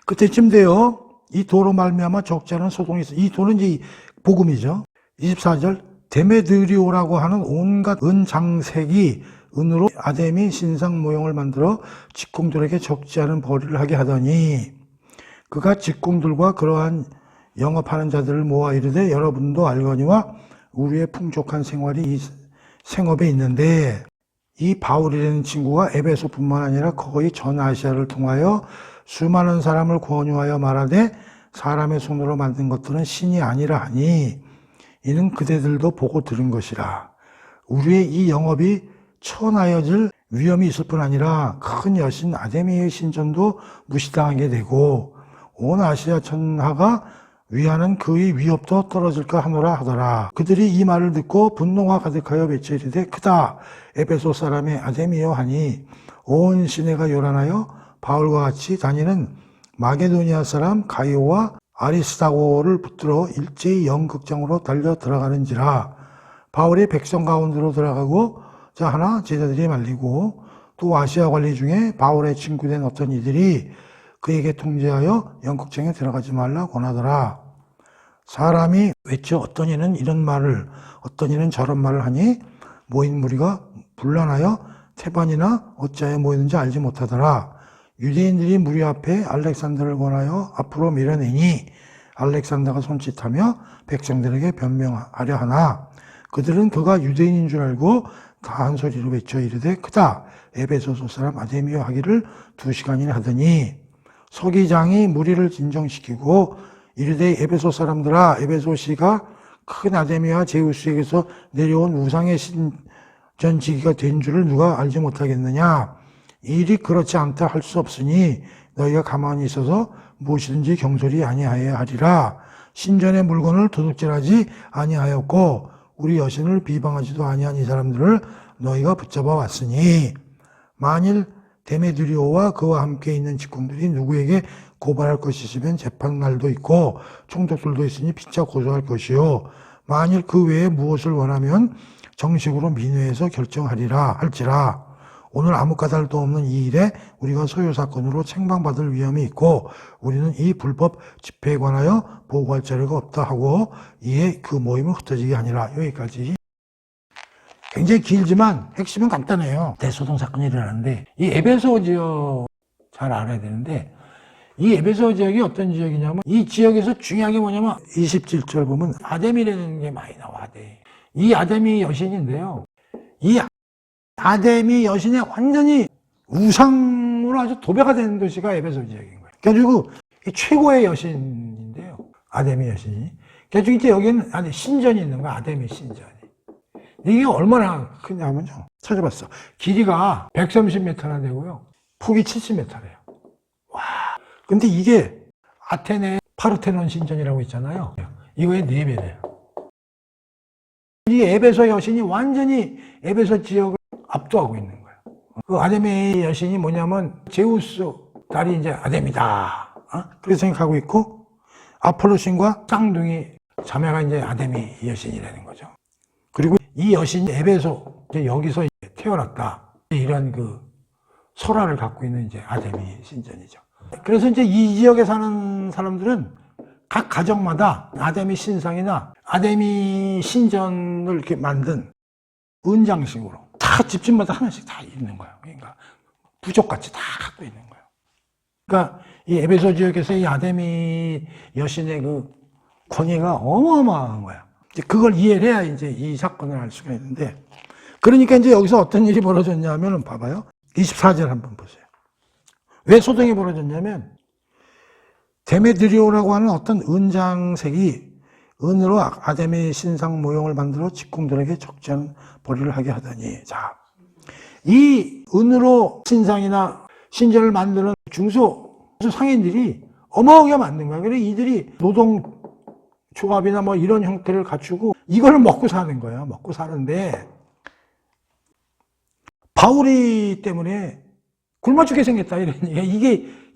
그때쯤 돼요. 이 도로 말미암아 적지 않은 소동이 있어. 이 도는 이제 복음이죠. 24절 데메드리오라고 하는 온갖 은장색이 은으로 아데미 신상 모형을 만들어 직공들에게 적지 않은 벌이를 하게 하더니 그가 직공들과 그러한 영업하는 자들을 모아 이르되 여러분도 알거니와 우리의 풍족한 생활이 이 생업에 있는데 이 바울이라는 친구가 에베소뿐만 아니라 거의 전 아시아를 통하여 수많은 사람을 권유하여 말하되 사람의 손으로 만든 것들은 신이 아니라 하니 이는 그대들도 보고 들은 것이라. 우리의 이 영업이 천하여질 위험이 있을 뿐 아니라 큰 여신 아데미의 신전도 무시당하게 되고 온 아시아 천하가 위하는 그의 위협도 떨어질까 하노라 하더라. 그들이 이 말을 듣고 분노가 가득하여 외쳐 이르되 크다 에베소 사람의 아데미여 하니 온 시내가 요란하여 바울과 같이 다니는 마게도니아 사람 가이오와 아리스다고를 붙들어 일제히 영극장으로 달려 들어가는지라. 바울이 백성 가운데로 들어가고 자 하나 제자들이 말리고 또 아시아 관리 중에 바울의 친구된 어떤 이들이 그에게 통제하여 영극장에 들어가지 말라 권하더라. 사람이 외쳐 어떤 이는 이런 말을 어떤 이는 저런 말을 하니 모인 무리가 분란하여 태반이나 어찌하여 모이는지 알지 못하더라. 유대인들이 무리 앞에 알렉산더를 권하여 앞으로 밀어내니 알렉산더가 손짓하며 백성들에게 변명하려 하나 그들은 그가 유대인인 줄 알고 다 한 소리로 외쳐 이르되 크다 에베소서 사람 아데미여 하기를 2시간이나 하더니 서기장이 무리를 진정시키고 이르되 에베소 사람들아 에베소시가 큰 아데미와 제우스에게서 내려온 우상의 신전지기가 된 줄을 누가 알지 못하겠느냐. 이 일이 그렇지 않다 할 수 없으니 너희가 가만히 있어서 무엇이든지 경솔이 아니하여야 하리라. 신전의 물건을 도둑질하지 아니하였고 우리 여신을 비방하지도 아니한 이 사람들을 너희가 붙잡아 왔으니 만일 데메드리오와 그와 함께 있는 직공들이 누구에게 고발할 것이 있으면 재판날도 있고 총독들도 있으니 피차 고소할 것이요 만일 그 외에 무엇을 원하면 정식으로 민회에서 결정하리라 할지라. 오늘 아무 까닭도 없는 이 일에 우리가 소요사건으로 책망받을 위험이 있고 우리는 이 불법 집회에 관하여 보고할 자료가 없다 하고 이에 그 모임을 흩어지게 하니라. 여기까지. 굉장히 길지만 핵심은 간단해요. 대소동 사건이 일어나는데 이 에베소 지역 잘 알아야 되는데 이 에베소 지역이 어떤 지역이냐면 이 지역에서 중요한 게 뭐냐면 27절 보면 아데미라는 게 많이 나와. 이 아데미 여신인데요. 이 아데미 여신의 완전히 우상으로 아주 도배가 된 도시가 에베소 지역인 거예요. 그래가지고 최고의 여신인데요. 아데미 여신이. 그래가지고 이제 여기는 신전이 있는 거야. 아데미 신전이. 이게 얼마나 크냐면요. 찾아봤어. 길이가 130m나 되고요. 폭이 70m래요. 와. 근데 이게 아테네 파르테논 신전이라고 있잖아요. 이거의 4배래요. 이 에베소 여신이 완전히 에베소 지역을 압도하고 있는 거예요. 그 아데미 여신이 뭐냐면 제우스 딸이 이제 아데미다. 그렇게 생각하고 있고 아폴로 신과 쌍둥이 자매가 이제 아데미 여신이라는 거죠. 그리고 이 여신이 에베소 여기서 태어났다. 이런 그 설화를 갖고 있는 이제 아데미 신전이죠. 그래서 이제 이 지역에 사는 사람들은 각 가정마다 아데미 신상이나 아데미 신전을 이렇게 만든 은장식으로 다 집집마다 하나씩 다 있는 거예요. 그러니까 부족같이 다 갖고 있는 거예요. 그러니까 이 에베소 지역에서 이 아데미 여신의 그 권위가 어마어마한 거야. 이제 그걸 이해를 해야 이제 이 사건을 알 수가 있는데, 그러니까 이제 여기서 어떤 일이 벌어졌냐면, 봐봐요. 24절 한번 보세요. 왜 소동이 벌어졌냐면, 데메드리오라고 하는 어떤 은장색이 은으로 아데미 신상 모형을 만들어 직공들에게 적지않은 벌이를 하게 하더니, 자, 이 은으로 신상이나 신전을 만드는 중소 상인들이 어마어마하게 만든 거야. 그래서 이들이 노동 조합이나 뭐 이런 형태를 갖추고 이걸 먹고 사는 거예요. 먹고 사는데 바울이 때문에 굶어 죽게 생겼다 이런 얘기야.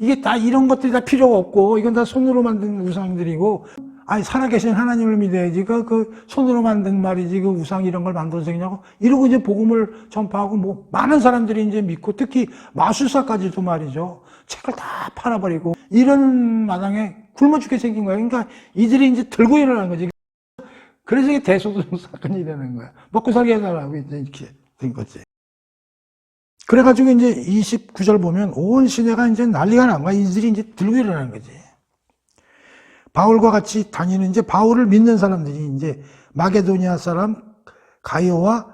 이게 다 이런 것들이 다 필요가 없고 이건 다 손으로 만든 우상들이고, 아니 살아계신 하나님을 믿어야지 그 손으로 만든 말이지 그 우상 이런 걸 만들어서 그냐고 이러고 이제 복음을 전파하고 뭐 많은 사람들이 이제 믿고, 특히 마술사까지도 말이죠. 책을 다 팔아버리고 이런 마당에 굶어 죽게 생긴 거야. 그러니까 이들이 이제 들고 일어나는 거지. 그래서 이게 대소동 사건이 되는 거야. 먹고 살게 해달라고 이제 이렇게 된 거지. 그래가지고 이제 29절 보면 온 시내가 이제 난리가 난 거야. 이들이 이제 들고 일어나는 거지. 바울과 같이 다니는 이제 바울을 믿는 사람들이 이제 마게도니아 사람 가이오와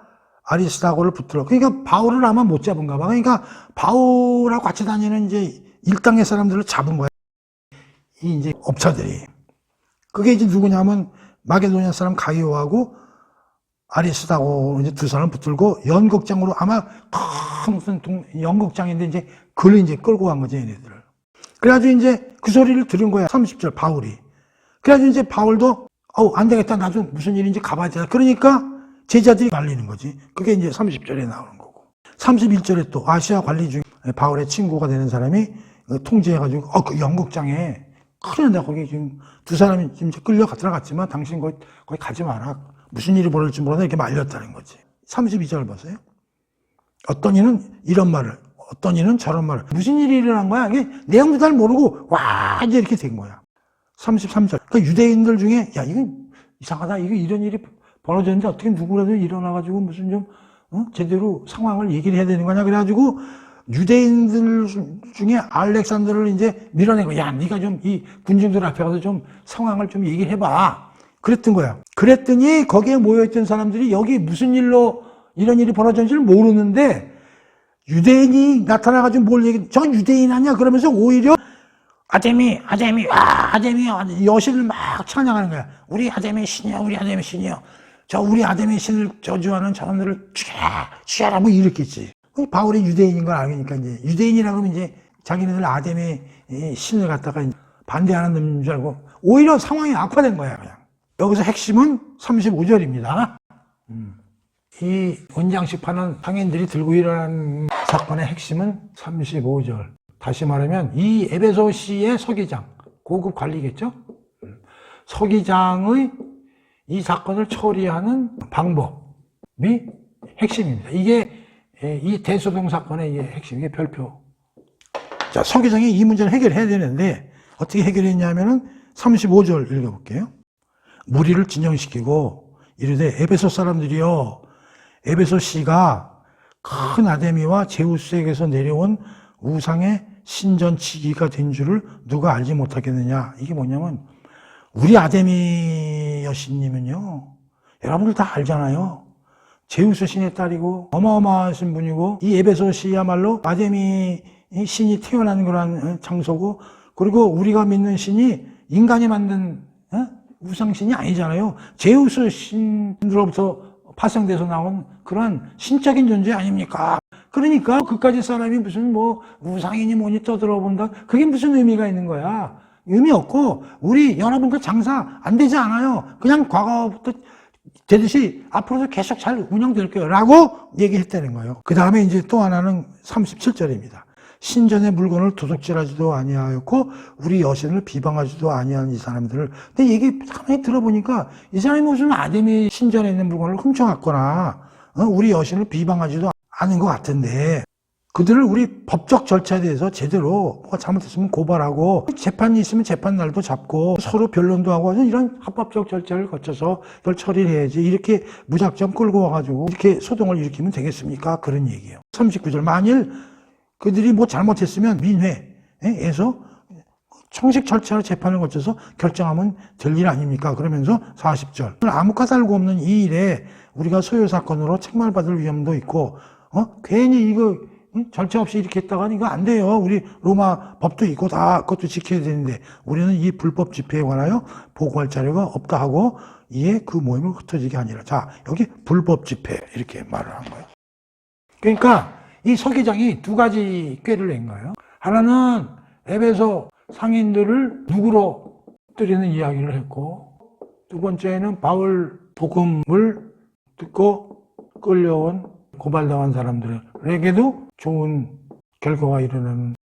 아리스다고를 붙들어. 그러니까 바울을 아마 못 잡은가 봐. 그러니까 바울하고 같이 다니는 이제 일당의 사람들을 잡은 거야. 이 이제 업자들이. 그게 이제 누구냐면 마게도니아 사람 가이오하고 아리스다고 이제 두 사람 붙들고 연극장으로, 아마 큰 무슨 연극장인데 이제 그걸 이제 끌고 간 거지, 얘네들을. 그래가지고 이제 그 소리를 들은 거야. 30절 바울이. 그래가지고 이제 바울도 안 되겠다. 나도 무슨 일인지 가봐야 돼. 그러니까 제자들이 말리는 거지. 그게 이제 30절에 나오는 거고. 31절에 또 아시아 관리 중에 바울의 친구가 되는 사람이 통제해가지고 그 연극장에 큰일 나. 거기 지금 두 사람이 지금 끌려 들어갔지만 당신 거기 가지 마라. 무슨 일이 벌어질지 몰라서 이렇게 말렸다는 거지. 32절 보세요. 어떤 이는 이런 말을, 어떤 이는 저런 말을. 무슨 일이 일어난 거야? 이게 내용도 잘 모르고 와 이제 이렇게 된 거야. 33절. 그 유대인들 중에 야 이거 이상하다. 이거 이런 일이 벌어졌는데 어떻게 누구라도 일어나가지고 무슨 좀 제대로 상황을 얘기를 해야 되는 거냐. 그래가지고 유대인들 중에 알렉산더를 이제 밀어낸 거야. 야 네가 좀 이 군중들 앞에 가서 좀 상황을 좀 얘기를 해봐. 그랬던 거야. 그랬더니 거기에 모여있던 사람들이 여기 무슨 일로 이런 일이 벌어졌는지를 모르는데 유대인이 나타나가지고 뭘 얘기, 저 유대인 아니야? 그러면서 오히려 아데미 여신을 막 찬양하는 거야. 우리 아데미 신이야, 우리 아데미 신이야. 저 우리 아데미 신을 저주하는 사람들을 죽여라 뭐 이랬겠지. 바울이 유대인인 걸 알으니까 이제 유대인이라 그러면 이제 자기네들 아데미 신을 갖다가 반대하는 놈인 줄 알고 오히려 상황이 악화된 거야, 그냥. 여기서 핵심은 35절입니다. 이 은장식 파는 상인들이 들고 일어난 사건의 핵심은 35절. 다시 말하면 이 에베소시의 서기장, 고급 관리겠죠? 서기장의 이 사건을 처리하는 방법이 핵심입니다. 이게 이 대소동 사건의 핵심, 이게 별표. 자, 서기장이 이 문제를 해결해야 되는데 어떻게 해결했냐면은 35절 읽어볼게요. 무리를 진영시키고 이르되 에베소 사람들이여, 에베소시가 큰 아데미와 제우스에게서 내려온 우상의 신전치기가 된 줄을 누가 알지 못하겠느냐. 이게 뭐냐면 우리 아데미 여신님은요, 여러분들 다 알잖아요. 제우스 신의 딸이고 어마어마하신 분이고, 이 에베소시야말로 아데미 신이 태어난 그런 장소고, 그리고 우리가 믿는 신이 인간이 만든 우상신이 아니잖아요. 제우스 신으로부터 파생돼서 나온 그런 신적인 존재 아닙니까? 그러니까 그까지 사람이 무슨 뭐 우상이니 뭐니 떠들어본다, 그게 무슨 의미가 있는 거야? 의미 없고 우리 여러분과 장사 안 되지 않아요. 그냥 과거부터 되듯이 앞으로도 계속 잘 운영될 거예요 라고 얘기했다는 거예요. 그 다음에 이제 또 하나는 37절입니다. 신전의 물건을 도둑질하지도 아니하였고 우리 여신을 비방하지도 아니한 이 사람들을. 근데 얘기 가만히 들어보니까 이 사람이 무슨 아데미 신전에 있는 물건을 훔쳐갔거나 우리 여신을 비방하지도 않은 것 같은데, 그들을 우리 법적 절차에 대해서 제대로 뭐가 잘못했으면 고발하고, 재판이 있으면 재판 날도 잡고 서로 변론도 하고 이런 합법적 절차를 거쳐서 이걸 처리를 해야지 이렇게 무작정 끌고 와가지고 이렇게 소동을 일으키면 되겠습니까? 그런 얘기예요. 39절. 만일 그들이 뭐 잘못했으면 민회에서 형식 절차로 재판을 거쳐서 결정하면 될 일 아닙니까? 그러면서 40절. 아무까 살고 없는 이 일에 우리가 소요 사건으로 책망받을 위험도 있고, 괜히 이거 절차 없이 이렇게 했다가 이거 안 돼요. 우리 로마 법도 있고 다 그것도 지켜야 되는데 우리는 이 불법 집회에 관하여 보고할 자료가 없다 하고 이에 그 모임을 흩어지게 아니라. 자, 여기 불법 집회 이렇게 말을 한 거예요. 그러니까 이 서기장이 두 가지 꾀를 낸 거예요. 하나는 에베소 상인들을 누구로 뜨리는 이야기를 했고, 두 번째는 바울 복음을 듣고 끌려온 고발당한 사람들에게도 좋은 결과가 이르는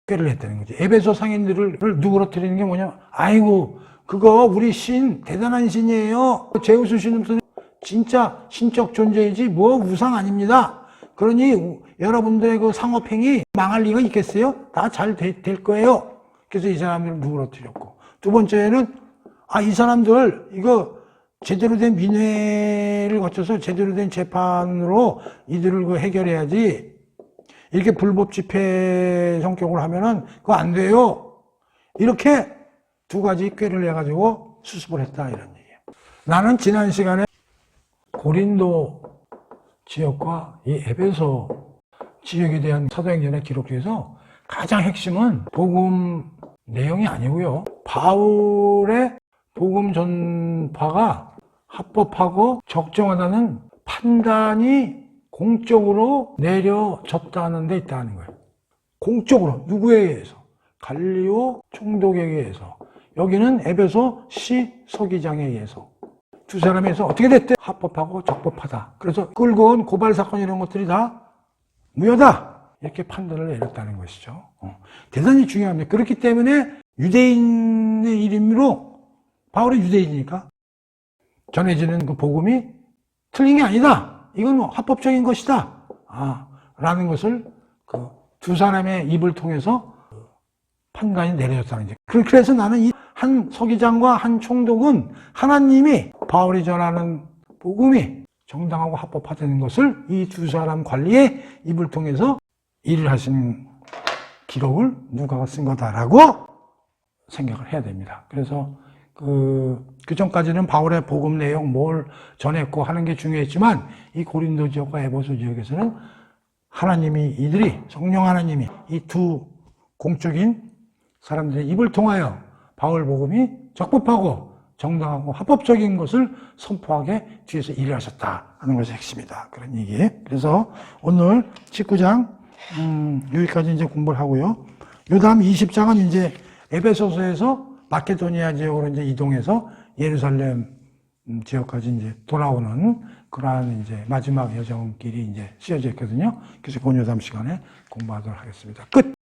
꾀를 했다는 거지. 에베소 상인들을 누구로 뜨리는 게 뭐냐? 아이고, 그거 우리 신, 대단한 신이에요. 제우스 신은 진짜 신적 존재이지 뭐 우상 아닙니다. 그러니 여러분들의 그 상업행위 망할 리가 있겠어요? 다 잘 될 거예요. 그래서 이 사람들을 누그러뜨렸고, 두 번째는 이 사람들 이거 제대로 된 민회를 거쳐서 제대로 된 재판으로 이들을 그 해결해야지, 이렇게 불법 집회 성격으로 하면은 그거 안 돼요. 이렇게 두 가지 꾀를 내가지고 수습을 했다, 이런 얘기예요. 나는 지난 시간에 고린도 지역과 이 에베소 지역에 대한 사도행전의 기록 중에서 가장 핵심은 복음 내용이 아니고요. 바울의 복음 전파가 합법하고 적정하다는 판단이 공적으로 내려졌다는 데 있다는 거예요. 공적으로. 누구에 의해서? 갈리오 총독에 의해서. 여기는 에베소 시 서기장에 의해서. 두 사람에서 어떻게 됐대? 합법하고 적법하다. 그래서 끌고 온 고발 사건 이런 것들이 다 무효다. 이렇게 판단을 내렸다는 것이죠. 대단히 중요합니다. 그렇기 때문에 유대인의 이름으로, 바울이 유대인이니까 전해지는 그 복음이 틀린 게 아니다. 이건 합법적인 것이다. 라는 것을 그 두 사람의 입을 통해서 판단이 내려졌다는 거죠. 그래서 나는 이 한 서기장과 한 총독은 하나님이 바울이 전하는 복음이 정당하고 합법화되는 것을 이 두 사람 관리의 입을 통해서 일을 하시는 기록을 누가가 쓴 거다라고 생각을 해야 됩니다. 그래서 그 전까지는 바울의 복음 내용 뭘 전했고 하는 게 중요했지만, 이 고린도 지역과 에베소 지역에서는 하나님이, 이들이, 성령 하나님이 이 두 공적인 사람들의 입을 통하여 바울 복음이 적법하고 정당하고 합법적인 것을 선포하게 뒤에서 일을 하셨다 하는 것이 핵심이다, 그런 얘기예요. 그래서 오늘 19장 여기까지 이제 공부를 하고요. 요 다음 20장은 이제 에베소서에서 마케도니아 지역으로 이제 이동해서 예루살렘 지역까지 이제 돌아오는 그러한 이제 마지막 여정길이 이제 씌워져 있거든요. 그래서 그 요 다음 시간에 공부하도록 하겠습니다. 끝!